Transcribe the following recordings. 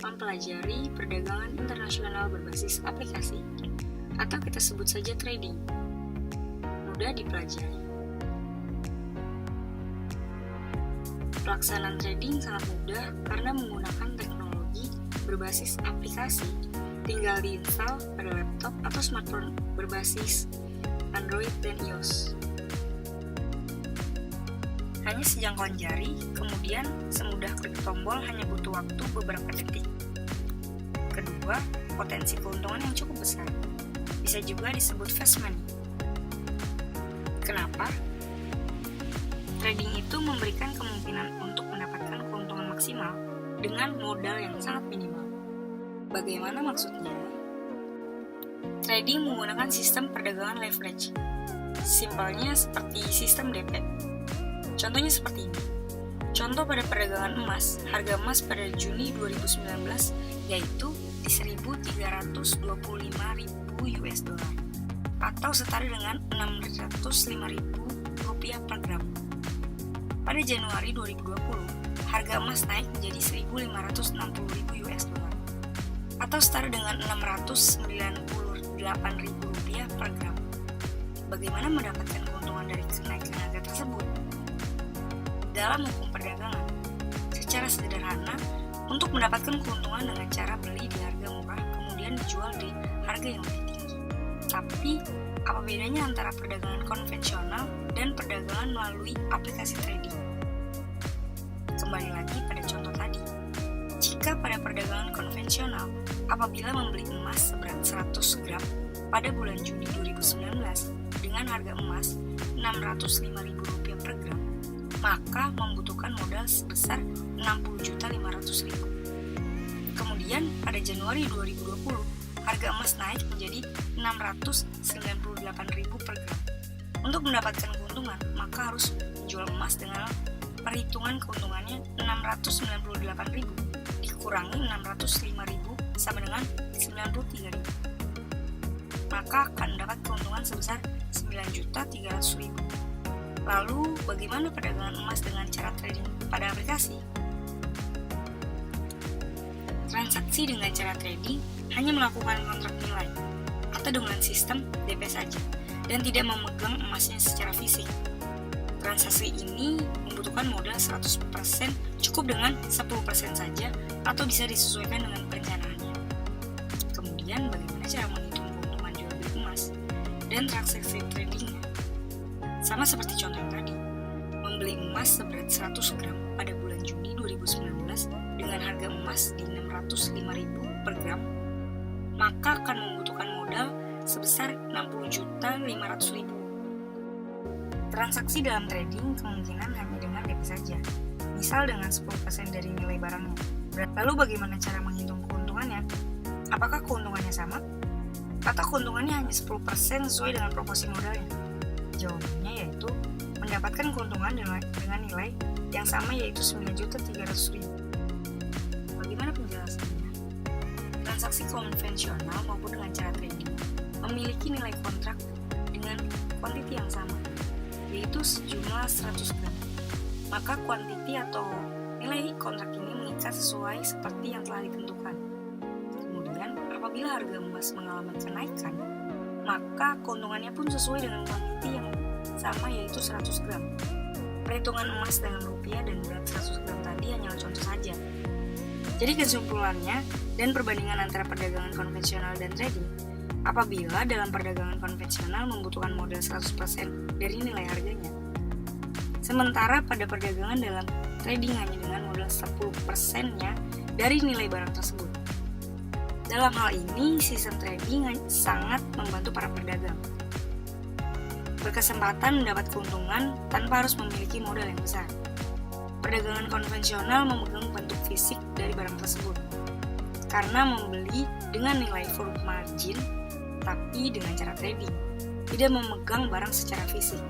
akan pelajari perdagangan internasional berbasis aplikasi, atau kita sebut saja trading. Mudah dipelajari. Pelaksanaan trading sangat mudah karena menggunakan teknologi berbasis aplikasi. Tinggal diinstal pada laptop atau smartphone berbasis Android dan iOS. Hanya sejangkauan jari, kemudian semudah klik tombol hanya butuh waktu beberapa detik. Kedua, potensi keuntungan yang cukup besar. Bisa juga disebut fast money. Kenapa? Trading itu memberikan kemungkinan untuk mendapatkan keuntungan maksimal dengan modal yang sangat minimal. Bagaimana maksudnya? Trading menggunakan sistem perdagangan leverage. Simpelnya seperti sistem DP. Contohnya seperti ini. Contoh pada perdagangan emas, harga emas pada Juni 2019 yaitu di 1.325.000 US dollar atau setara dengan 605.000 rupiah per gram. Pada Januari 2020, harga emas naik menjadi 1.560.000 US dollar atau setara dengan 698.000 rupiah per gram. Bagaimana mendapatkan keuntungan dari kenaikan harga tersebut? Dalam hukum perdagangan, secara sederhana, untuk mendapatkan keuntungan dengan cara beli di harga murah kemudian dijual di harga yang lebih tinggi. Tapi, apa bedanya antara perdagangan konvensional dan perdagangan melalui aplikasi trading? Kembali lagi pada contoh tadi. Jika pada perdagangan konvensional, apabila membeli emas seberat 100 gram pada bulan Juni 2019 dengan harga emas Rp605.000 per gram, maka membutuhkan modal sebesar Rp60.500.000. Kemudian pada Januari 2020, harga emas naik menjadi Rp698.000 per gram. Untuk mendapatkan keuntungan, maka harus menjual emas dengan perhitungan keuntungannya Rp698.000 dikurangi Rp605.000 sama dengan Rp93.000. Maka akan mendapat keuntungan sebesar Rp9.300.000. Lalu, bagaimana perdagangan emas dengan cara trading pada aplikasi? Transaksi dengan cara trading hanya melakukan kontrak nilai atau dengan sistem DP saja dan tidak memegang emasnya secara fisik. Transaksi ini membutuhkan modal 100%, cukup dengan 10% saja atau bisa disesuaikan dengan perencanaannya. Kemudian, bagaimana cara menghitung keuntungan jual beli emas dan transaksi tradingnya? Sama seperti contoh yang tadi, membeli emas seberat 100 gram pada bulan Juni 2019 dengan harga emas di Rp605.000 per gram, maka akan membutuhkan modal sebesar Rp60.500.000. Transaksi dalam trading kemungkinan hanya dengan DP saja, misal dengan 10% dari nilai barangnya. Lalu bagaimana cara menghitung keuntungannya? Apakah keuntungannya sama? Atau keuntungannya hanya 10% sesuai dengan proporsi modalnya? Jawabannya yaitu mendapatkan keuntungan dengan nilai yang sama yaitu Rp9.300.000. Bagaimana penjelasannya? Transaksi konvensional maupun dengan cara trading memiliki nilai kontrak dengan kuantiti yang sama, yaitu sejumlah 100 gram. Maka kuantiti atau nilai kontrak ini mengikat sesuai seperti yang telah ditentukan. Kemudian, apabila harga emas mengalami kenaikan, maka keuntungannya pun sesuai dengan kuantiti yang sama yaitu 100 gram. Perhitungan emas dengan rupiah dan berat 100 gram tadi hanyalah contoh saja. Jadi kesimpulannya dan perbandingan antara perdagangan konvensional dan trading, apabila dalam perdagangan konvensional membutuhkan modal 100% dari nilai harganya. Sementara pada perdagangan dalam trading hanya dengan modal 10%-nya dari nilai barang tersebut. Dalam hal ini, sistem trading sangat membantu para pedagang berkesempatan mendapat keuntungan tanpa harus memiliki modal yang besar. Perdagangan konvensional memegang bentuk fisik dari barang tersebut karena membeli dengan nilai full margin, tapi dengan cara trading tidak memegang barang secara fisik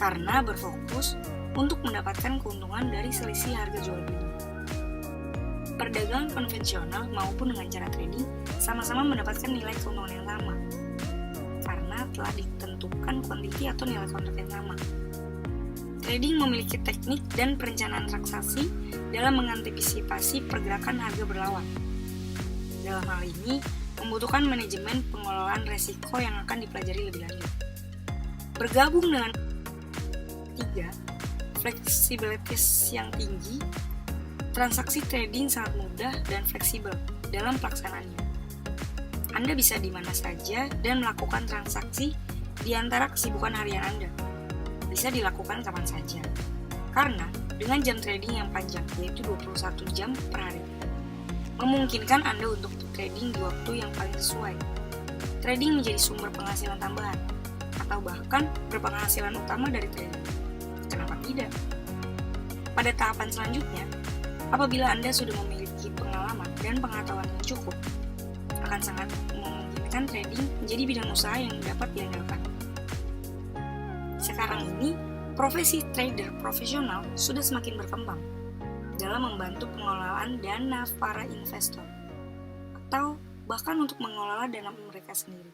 karena berfokus untuk mendapatkan keuntungan dari selisih harga jual beli. Perdagangan konvensional maupun dengan cara trading sama-sama mendapatkan nilai keuntungan yang sama karena telah ditentukan kuantiti atau nilai kontrak yang sama. Trading memiliki teknik dan perencanaan transaksi dalam mengantisipasi pergerakan harga berlawan. Dalam hal ini, membutuhkan manajemen pengelolaan resiko yang akan dipelajari lebih lanjut. Bergabung dengan 3. Fleksibilitas yang tinggi, transaksi trading sangat mudah dan fleksibel dalam pelaksanaannya. Anda bisa di mana saja dan melakukan transaksi di antara kesibukan harian Anda. Bisa dilakukan kapan saja. Karena dengan jam trading yang panjang, yaitu 21 jam per hari, memungkinkan Anda untuk trading di waktu yang paling sesuai. Trading menjadi sumber penghasilan tambahan, atau bahkan berpenghasilan utama dari trading. Kenapa tidak? Pada tahapan selanjutnya, apabila Anda sudah memiliki pengalaman dan pengetahuan yang cukup, akan sangat memungkinkan trading menjadi bidang usaha yang dapat diandalkan. Sekarang ini, profesi trader profesional sudah semakin berkembang dalam membantu pengelolaan dana para investor atau bahkan untuk mengelola dana mereka sendiri.